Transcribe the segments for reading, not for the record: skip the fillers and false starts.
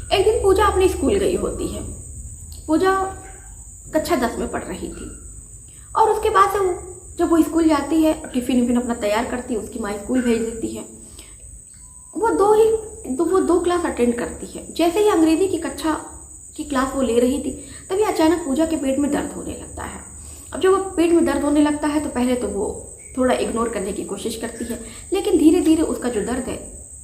एक दिन पूजा अपने स्कूल गई होती है। पूजा कक्षा 10 में पढ़ रही थी और उसके बाद से जब वो स्कूल जाती है, टिफिन विफिन अपना तैयार करती है, उसकी माँ स्कूल भेज देती है। वो दो क्लास अटेंड करती है। जैसे ही अंग्रेजी की कक्षा की क्लास वो ले रही थी, तभी अचानक पूजा के पेट में दर्द होने लगता है। अब जब वो पेट में दर्द होने लगता है तो पहले तो वो थोड़ा इग्नोर करने की कोशिश करती है, लेकिन धीरे धीरे उसका जो दर्द है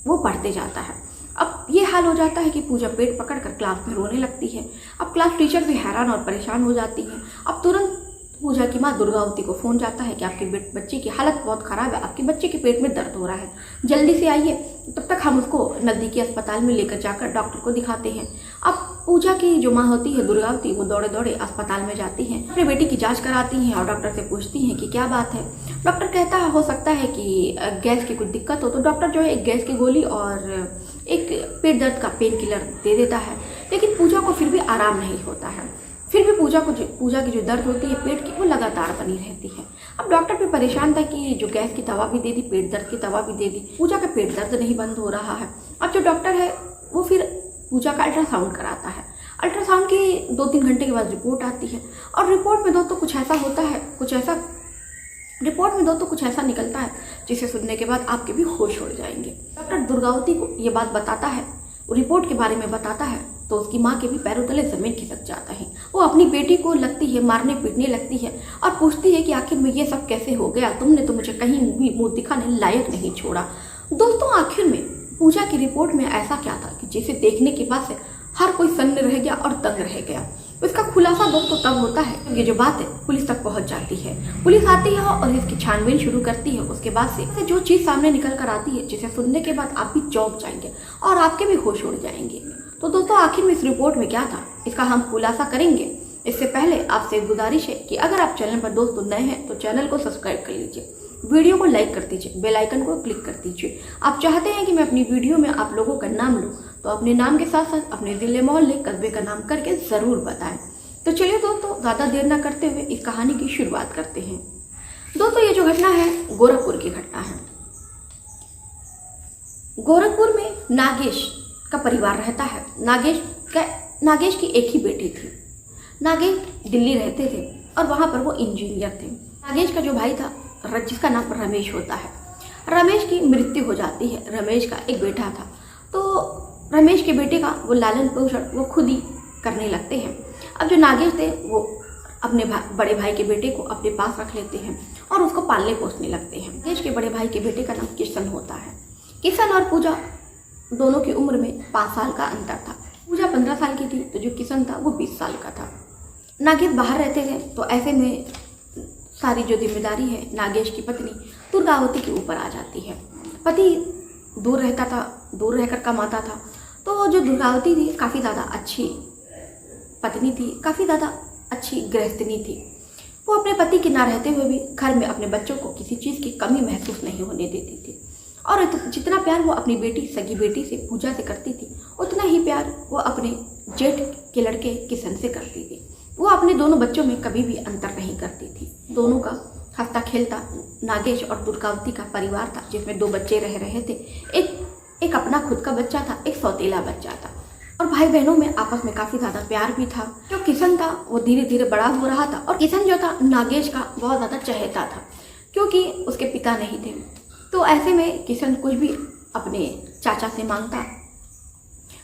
वो बढ़ते जाता है। अब ये हाल हो जाता है कि पूजा पेट पकड़कर क्लास में रोने लगती है। अब क्लास टीचर भी हैरान और परेशान हो जाती है। अब तुरंत पूजा की माँ दुर्गावती को फ़ोन जाता है कि आपके बच्चे की हालत बहुत ख़राब है, आपके बच्चे के पेट में दर्द हो रहा है, जल्दी से आइए। तब तक हम उसको नज़दीकी अस्पताल में लेकर जाकर डॉक्टर को दिखाते हैं। अब पूजा की जो माँ होती है दुर्गावती, वो दौड़े दौड़े अस्पताल में जाती हैं, अपने बेटी की जांच कराती हैं और डॉक्टर से पूछती हैं कि क्या बात है। डॉक्टर कहता है हो सकता है कि गैस की कुछ दिक्कत हो, तो डॉक्टर जो है एक गैस की गोली और एक पेट दर्द का पेन किलर दे देता है। लेकिन पूजा को फिर भी आराम नहीं होता है। फिर भी पूजा की जो दर्द होती है पेट की, वो लगातार बनी रहती है। अब डॉक्टर भी परेशान था कि जो गैस की दवा भी दे दी, पेट दर्द की दवा भी दे दी, पूजा का पेट दर्द नहीं बंद हो रहा है। अब जो डॉक्टर है वो फिर पूजा का अल्ट्रासाउंड कराता है। अल्ट्रासाउंड की 2-3 घंटे के बाद रिपोर्ट आती है और रिपोर्ट में दोस्तों कुछ ऐसा होता है, कुछ ऐसा निकलता है जिसे सुनने के बाद आपके भी होश उड़ जाएंगे। डॉक्टर दुर्गावती को ये बात बताता है, रिपोर्ट के बारे में बताता है, तो उसकी माँ के भी पैरों तले जमीन खिसक जाता है। वो अपनी बेटी को लगती है मारने पीटने लगती है और पूछती है कि आखिर में ये सब कैसे हो गया, तुमने तो मुझे कहीं भी मुंह दिखाने लायक नहीं छोड़ा। दोस्तों आखिर में पूजा की रिपोर्ट में ऐसा क्या था कि जिसे देखने के बाद से हर कोई सन्न रह गया और दंग रह गया। इसका खुलासा दोस्तों तब होता है ये जो बात है पुलिस तक पहुंच जाती है। पुलिस आती है और इसकी छानबीन शुरू करती है। उसके बाद से जो चीज सामने निकल कर आती है, जिसे सुनने के बाद आप भी चौंक जाएंगे और आपके भी होश उड़ जाएंगे। तो दोस्तों आखिर में इस रिपोर्ट में क्या था, इसका हम खुलासा करेंगे। इससे पहले आपसे गुजारिश है कि अगर आप चैनल पर दोस्तों नए हैं तो चैनल को सब्सक्राइब कर लीजिए, वीडियो को लाइक कर दीजिए, बेल आइकन को क्लिक कर दीजिए। आप चाहते हैं कि मैं अपनी वीडियो में आप लोगों का नाम लूँ तो अपने नाम के साथ साथ अपने जिले मोहल्ले कस्बे का नाम करके ज़रूर बताएं। तो चलिए दोस्तों ज़्यादा देर ना करते हुए इस कहानी की शुरुआत करते हैं। दोस्तों ये जो घटना है गोरखपुर की घटना है। गोरखपुर में नागेश का परिवार रहता है। नागेश की एक ही बेटी थी। नागेश दिल्ली रहते थे और वहाँ पर वो इंजीनियर थे। नागेश का जो भाई था जिसका नाम रमेश होता है, रमेश की मृत्यु हो जाती है। रमेश का एक बेटा था, तो रमेश के बेटे का वो लालन पोषण वो खुद ही करने लगते हैं। अब जो नागेश थे वो अपने बड़े भाई के बेटे को अपने पास रख लेते हैं और उसको पालने पोसने लगते हैं। नागेश के बड़े भाई के बेटे का नाम किशन होता है। किशन और पूजा दोनों की उम्र में 5 साल का अंतर था। पूजा 15 साल की थी तो जो किशन था वो 20 साल का था। नागेश बाहर रहते थे तो ऐसे में सारी जो जिम्मेदारी है नागेश की पत्नी दुर्गावती के ऊपर आ जाती है। पति दूर रहकर कमाता था, तो जो दुर्गावती थी काफ़ी ज़्यादा अच्छी पत्नी थी, काफ़ी ज़्यादा अच्छी गृहस्थनी थी। वो अपने पति के ना रहते हुए भी घर में अपने बच्चों को किसी चीज़ की कमी महसूस नहीं होने देती थी और जितना प्यार वो अपनी सगी बेटी से पूजा से करती थी, उतना ही प्यार वो अपने जेठ के लड़के किशन से करती थी। वो अपने दोनों बच्चों में कभी भी अंतर नहीं करती थी। दोनों का हंसता खेलता नागेश और दुर्गावती का परिवार था, जिसमें 2 बच्चे रह रहे थे। एक अपना खुद का बच्चा था, एक सौतेला बच्चा था और भाई बहनों में आपस में काफ़ी ज़्यादा प्यार भी था। जो किशन था वो धीरे धीरे बड़ा हो रहा था और किशन जो था नागेश का बहुत ज़्यादा चहेता था, क्योंकि उसके पिता नहीं थे। तो ऐसे में किशन कुछ भी अपने चाचा से मांगता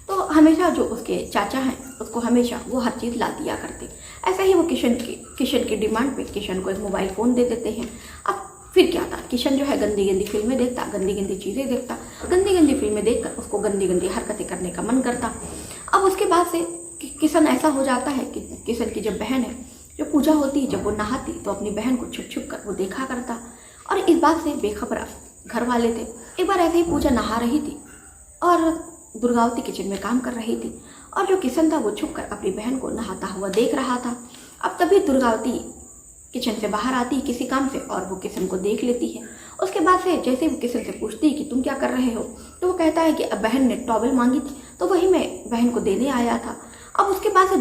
तो हमेशा जो उसके चाचा हैं उसको हमेशा वो हर चीज़ ला दिया करते। ऐसा ही वो किशन की डिमांड पे किशन को एक मोबाइल फ़ोन दे देते हैं। अब फिर क्या था, किशन जो है गंदी गंदी फिल्में देखता, गंदी गंदी चीज़ें देखता, गंदी गंदी फिल्में देखकर उसको गंदी गंदी हरकतें करने का मन करता। अब उसके बाद से किशन ऐसा हो जाता है कि किशन की जब बहन है जो पूजा होती है, जब वो नहाती तो अपनी बहन को छुप छुप कर वो देखा करता और इस बात से बेखबर घर वाले थे। एक बार ऐसे ही पूजा नहा रही थी और दुर्गावती किचन में काम कर रही थी और जो किशन था वो छुप कर अपनी बहन को नहाता हुआ देख रहा था। अब तभी दुर्गावती किचन से बाहर आती है किसी काम से और वो किशन को देख लेती है। उसके बाद से जैसे वो किशन से पूछती है कि तुम क्या कर रहे हो, तो वो कहता है कि अब बहन ने टॉवल मांगी थी तो वही मैं बहन को देने आया था। अब उसके बाद से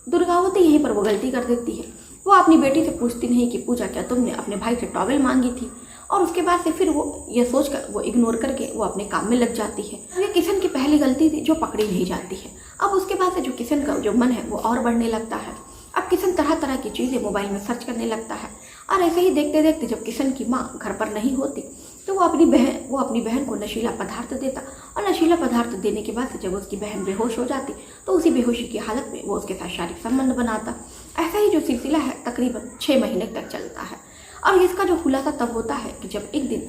दुर्गावती यहीं पर वो गलती कर देती है। वो अपनी बेटी से पूछती नहीं कि पूजा क्या तुमने अपने भाई से टॉवल मांगी थी, और उसके बाद से फिर वो ये सोच कर वो इग्नोर करके वो अपने काम में लग जाती है। ये किशन की पहली गलती थी जो पकड़ी नहीं जाती है। अब उसके बाद से जो किशन का जो मन है वो और बढ़ने लगता है। अब किशन तरह तरह की चीज़ें मोबाइल में सर्च करने लगता है और ऐसे ही देखते देखते जब किशन की माँ घर पर नहीं होती तो वो अपनी बहन को नशीला पदार्थ देता और नशीला पदार्थ देने के बाद से जब उसकी बहन बेहोश हो जाती तो उसी बेहोशी की हालत में वो उसके साथ शारीरिक संबंध बनाता। ऐसा ही जो सिलसिला है तकरीबन 6 महीने तक चलता है और इसका जो खुलासा तब होता है कि जब एक दिन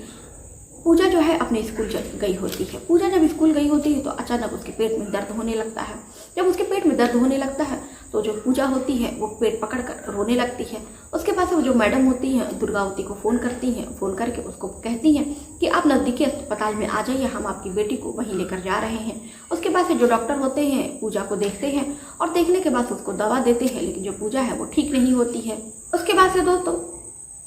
पूजा जो है अपने स्कूल गई होती है। पूजा जब स्कूल गई होती है तो अचानक उसके पेट में दर्द होने लगता है। जब उसके पेट में दर्द होने लगता है तो जो पूजा होती है वो पेट पकड़कर रोने लगती है। उसके बाद से वो जो मैडम होती हैं दुर्गावती को फ़ोन करती हैं, फ़ोन करके उसको कहती हैं कि आप नज़दीकी अस्पताल में आ जाइए, हम आपकी बेटी को वहीं लेकर जा रहे हैं। उसके बाद से जो डॉक्टर होते हैं पूजा को देखते हैं और देखने के बाद उसको दवा देते हैं, लेकिन जो पूजा है वो ठीक नहीं होती है। उसके बाद से दोस्तों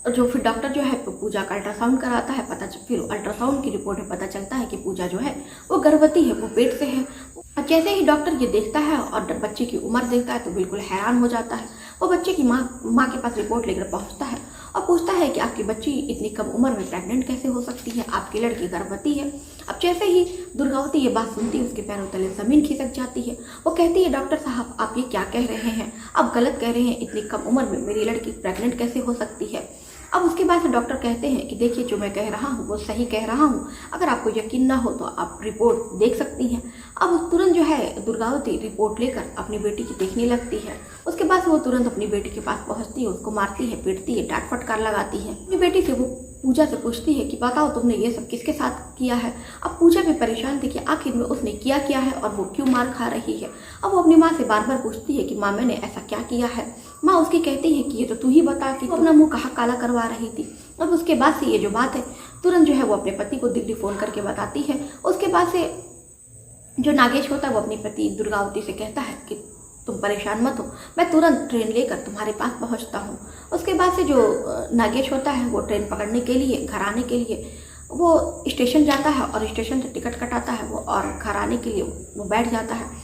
जो फिर डॉक्टर जो है पूजा का अल्ट्रासाउंड कराता है, फिर अल्ट्रासाउंड की रिपोर्ट में पता चलता है कि पूजा जो है वो गर्भवती है, वो पेट से है। और जैसे ही डॉक्टर ये देखता है और बच्चे की उम्र देखता है तो बिल्कुल हैरान हो जाता है। वो बच्चे की माँ के पास रिपोर्ट लेकर पहुँचता है और पूछता है कि आपकी बच्ची इतनी कम उम्र में प्रेग्नेंट कैसे हो सकती है, आपकी लड़की गर्भवती है। अब जैसे ही दुर्गावती ये बात सुनती है उसके पैरों तले ज़मीन खिसक जाती है। वो कहती है डॉक्टर साहब आप ये क्या कह रहे हैं, आप गलत कह रहे हैं, इतनी कम उम्र में मेरी लड़की प्रेग्नेंट कैसे हो सकती है। अब उसके बाद से डॉक्टर कहते हैं कि देखिए जो मैं कह रहा हूँ वो सही कह रहा हूँ, अगर आपको यकीन ना हो तो आप रिपोर्ट देख सकती हैं। अब तुरंत जो है दुर्गावती रिपोर्ट लेकर अपनी बेटी की देखने लगती है। उसके बाद वो तुरंत अपनी बेटी के पास पहुँचती है, उसको मारती है, पीटती है, डांट फटकार लगाती है। अपनी बेटी से वो पूजा से पूछती है कि बताओ तुमने ये सब किसके साथ किया है। अब पूजा भी परेशान थी कि आखिर में उसने किया क्या है और वो क्यों मार खा रही है। अब वो अपनी माँ से बार बार पूछती है कि माँ मैंने ऐसा क्या किया है। माँ उसकी कहती है कि ये तो तू ही बता कि अपना मुंह कहाँ काला करवा रही थी। अब उसके बाद से ये जो बात है तुरंत जो है वो अपने पति को दिल्ली फ़ोन करके बताती है। उसके बाद से जो नागेश होता है वो अपनी पति दुर्गावती से कहता है कि तुम परेशान मत हो, मैं तुरंत ट्रेन लेकर तुम्हारे पास पहुंचता हूं। उसके बाद से जो नागेश होता है वो ट्रेन पकड़ने के लिए घर आने के लिए वो स्टेशन जाता है और स्टेशन से टिकट कटाता है वो और घर आने के लिए वो बैठ जाता है।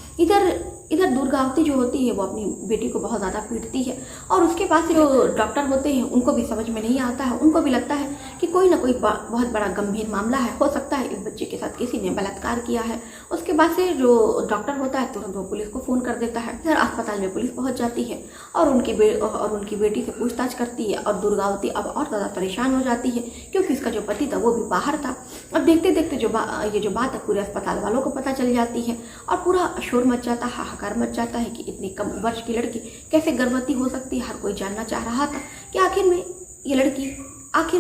इधर दुर्गावती जो होती है वो अपनी बेटी को बहुत ज़्यादा पीटती है और उसके बाद से जो डॉक्टर होते हैं उनको भी समझ में नहीं आता है। उनको भी लगता है कि कोई ना कोई बहुत बड़ा गंभीर मामला है, हो सकता है इस बच्चे के साथ किसी ने बलात्कार किया है। उसके बाद से जो डॉक्टर होता है तुरंत वो पुलिस को फ़ोन कर देता है। इधर अस्पताल में पुलिस पहुँच जाती है और उनकी बेटी से पूछताछ करती है और दुर्गावती अब और ज़्यादा परेशान हो जाती है क्योंकि इसका जो पति था वो भी बाहर था। अब देखते देखते ये जो बात है पूरे अस्पताल वालों को पता चल जाती है और पूरा शोर मच जाता है, हाहाकार मच जाता है कि इतनी कम वर्ष की लड़की कैसे गर्भवती हो सकती है। हर कोई जानना चाह रहा था कि आखिर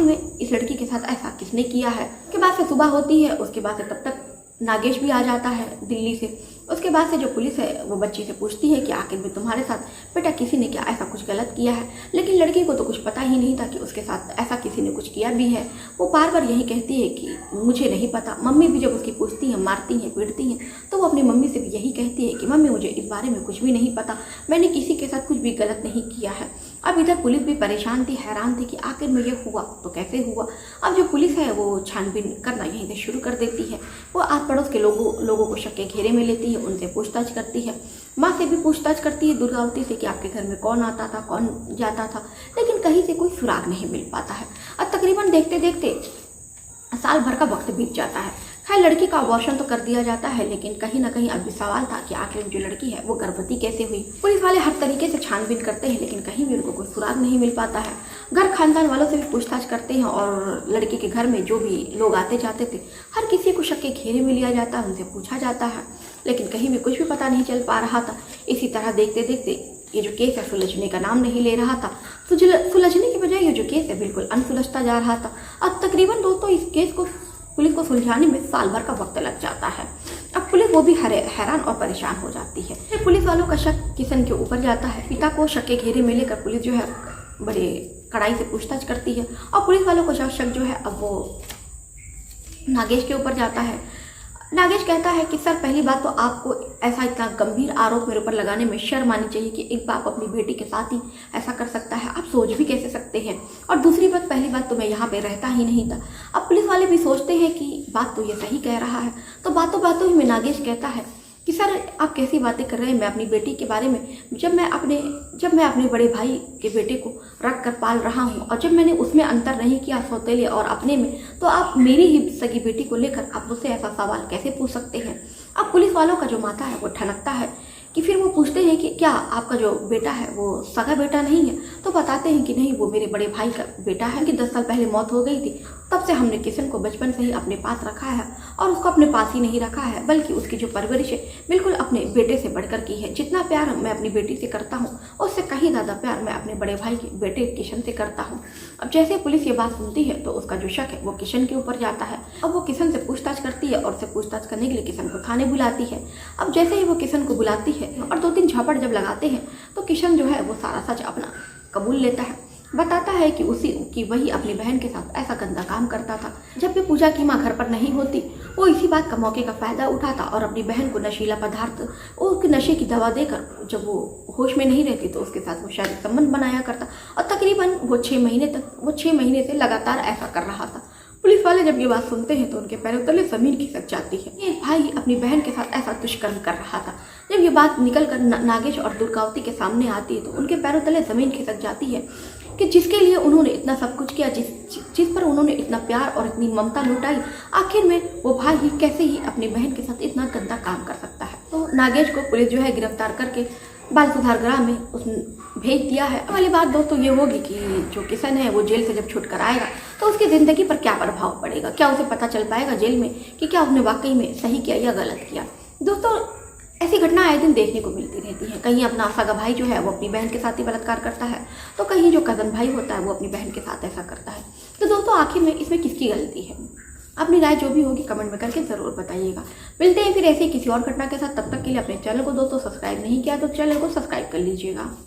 में इस लड़की के साथ ऐसा किसने किया है। उसके बाद से सुबह होती है, उसके बाद से तब तक नागेश भी आ जाता है दिल्ली से। उसके बाद से जो पुलिस है वो बच्ची से पूछती है कि आखिर में तुम्हारे साथ बेटा किसी ने क्या ऐसा कुछ गलत किया है, लेकिन लड़की को तो कुछ पता ही नहीं था कि उसके साथ ऐसा किसी ने कुछ किया भी है। वो बार बार यही कहती है कि मुझे नहीं पता। मम्मी भी जब उसकी पूछती हैं, मारती हैं, पीटती हैं तो वो अपनी मम्मी से भी यही कहती है कि मम्मी मुझे इस बारे में कुछ भी नहीं पता, मैंने किसी के साथ कुछ भी गलत नहीं किया है। अब इधर पुलिस भी परेशान थी, हैरान थी कि आखिर में ये हुआ तो कैसे हुआ। अब जो पुलिस है वो छानबीन करना यहीं से शुरू कर देती है। वो आस पड़ोस के लोगों को शक के घेरे में लेती है, उनसे पूछताछ करती है। माँ से भी पूछताछ करती है दुर्गावती से कि आपके घर में कौन आता था, कौन जाता था, लेकिन कहीं से कोई सुराग नहीं मिल पाता है। अब तकरीबन देखते देखते साल भर का वक्त बीत जाता है। खैर लड़की का अबॉर्शन तो कर दिया जाता है, लेकिन कहीं ना कहीं अब भी सवाल था कि आखिर जो लड़की है वो गर्भवती कैसे हुई। पुलिस वाले हर तरीके से छानबीन करते हैं लेकिन कहीं भी उनको कोई सुराग नहीं मिल पाता है। घर खानदान वालों से भी पूछताछ करते हैं और लड़की के घर में जो भी लोग आते जाते थे हर किसी को शक के घेरे में लिया जाता है, उनसे पूछा जाता है, लेकिन कहीं भी कुछ भी पता नहीं चल पा रहा था। इसी तरह देखते देखते ये जो केस है सुलझने का नाम नहीं ले रहा था। सुलझने की बजाय ये जो केस है बिल्कुल अनसुलझता जा रहा था। अब तकरीबन दोस्तों इस केस को पुलिस को सुलझाने में साल भर का वक्त लग जाता है। अब पुलिस वो भी हैरान और परेशान हो जाती है। फिर पुलिस वालों का शक किशन के ऊपर जाता है। पिता को शक के घेरे में लेकर पुलिस जो है बड़े कड़ाई से पूछताछ करती है और पुलिस वालों को शक जो है अब वो नागेश के ऊपर जाता है। नागेश कहता है कि सर पहली बात तो आपको ऐसा इतना गंभीर आरोप मेरे ऊपर लगाने में शर्म आनी चाहिए कि एक बाप अपनी बेटी के साथ ही ऐसा कर सकता है, आप सोच भी कैसे सकते हैं। और दूसरी बात, पहली बात तो मैं यहाँ पे रहता ही नहीं था। अब पुलिस वाले भी सोचते हैं कि बात तो ये सही कह रहा है, तो बातों बातों ही में नागेश कहता है कि सर आप कैसी बातें कर रहे हैं, मैं अपनी बेटी के बारे में, जब मैं अपने बड़े भाई के बेटे को रख कर पाल रहा हूँ और जब मैंने उसमें अंतर नहीं किया सौतेले और अपने में, तो आप मेरी ही सगी बेटी को लेकर आप मुझसे ऐसा सवाल कैसे पूछ सकते हैं। अब पुलिस वालों का जो माथा है वो ठनकता है कि फिर वो पूछते हैं कि क्या आपका जो बेटा है वो सगा बेटा नहीं है, तो बताते हैं कि नहीं, वो मेरे बड़े भाई का बेटा है कि 10 साल पहले मौत हो गई थी, तब से हमने किशन को बचपन से ही अपने पास रखा है और उसको अपने पास ही नहीं रखा है, बल्कि उसकी जो परवरिश है बिल्कुल अपने बेटे से बढ़कर की है। जितना प्यार मैं अपनी बेटी से करता हूँ उससे कहीं ज़्यादा प्यार मैं अपने बड़े भाई के बेटे किशन से करता हूँ। अब जैसे पुलिस ये बात सुनती है तो उसका जो शक है वो किशन के ऊपर जाता है। अब वो किशन से पूछताछ करती है और उससे पूछताछ करने के लिए किशन को थाने बुलाती है। अब जैसे ही वो किशन को बुलाती है और 2-3 झापड़ जब लगाते हैं तो किशन जो है वो सारा सच अपना कबूल लेता है, बताता है कि वही अपनी बहन के साथ ऐसा गंदा काम करता था। जब भी पूजा की माँ घर पर नहीं होती वो इसी बात का मौके का फ़ायदा उठाता और अपनी बहन को नशीला पदार्थ और उसके नशे की दवा देकर जब वो होश में नहीं रहती तो उसके साथ वो शारीरिक संबंध बनाया करता और तकरीबन वो 6 महीने से लगातार ऐसा कर रहा था। पुलिस वाले जब ये बात सुनते हैं तो उनके पैरों तले ज़मीन खिसक जाती है। ये भाई अपनी बहन के साथ ऐसा दुष्कर्म कर रहा था। जब ये बात निकल कर नागेश और दुर्गावती के सामने आती है तो उनके पैरों तले ज़मीन खिसक जाती है कि जिसके लिए उन्होंने इतना सब कुछ किया, जिस पर उन्होंने इतना प्यार और इतनी ममता लुटाई, आखिर में वो भाई ही कैसे ही अपनी बहन के साथ इतना गंदा काम कर सकता है। तो नागेश को पुलिस जो है गिरफ्तार करके बाल सुधार गृह में भेज दिया है। वाली बात दोस्तों ये होगी कि जो किशन है वो जेल से जब छूट कर आएगा तो उसकी ज़िंदगी पर क्या प्रभाव पड़ेगा, क्या उसे पता चल पाएगा जेल में कि क्या उसने वाकई में सही किया या गलत किया। दोस्तों ऐसी घटना आए दिन देखने को मिलती रहती है। कहीं अपना सगा भाई जो है वो अपनी बहन के साथ ही बलात्कार करता है तो कहीं जो कज़न भाई होता है वो अपनी बहन के साथ ऐसा करता है। तो दोस्तों आखिर में इसमें किसकी गलती है? अपनी राय जो भी होगी कमेंट में करके ज़रूर बताइएगा। मिलते हैं फिर ऐसे ही किसी और घटना के साथ, तब तक के लिए अपने चैनल को दोस्तों सब्सक्राइब नहीं किया तो चैनल को सब्सक्राइब कर लीजिएगा।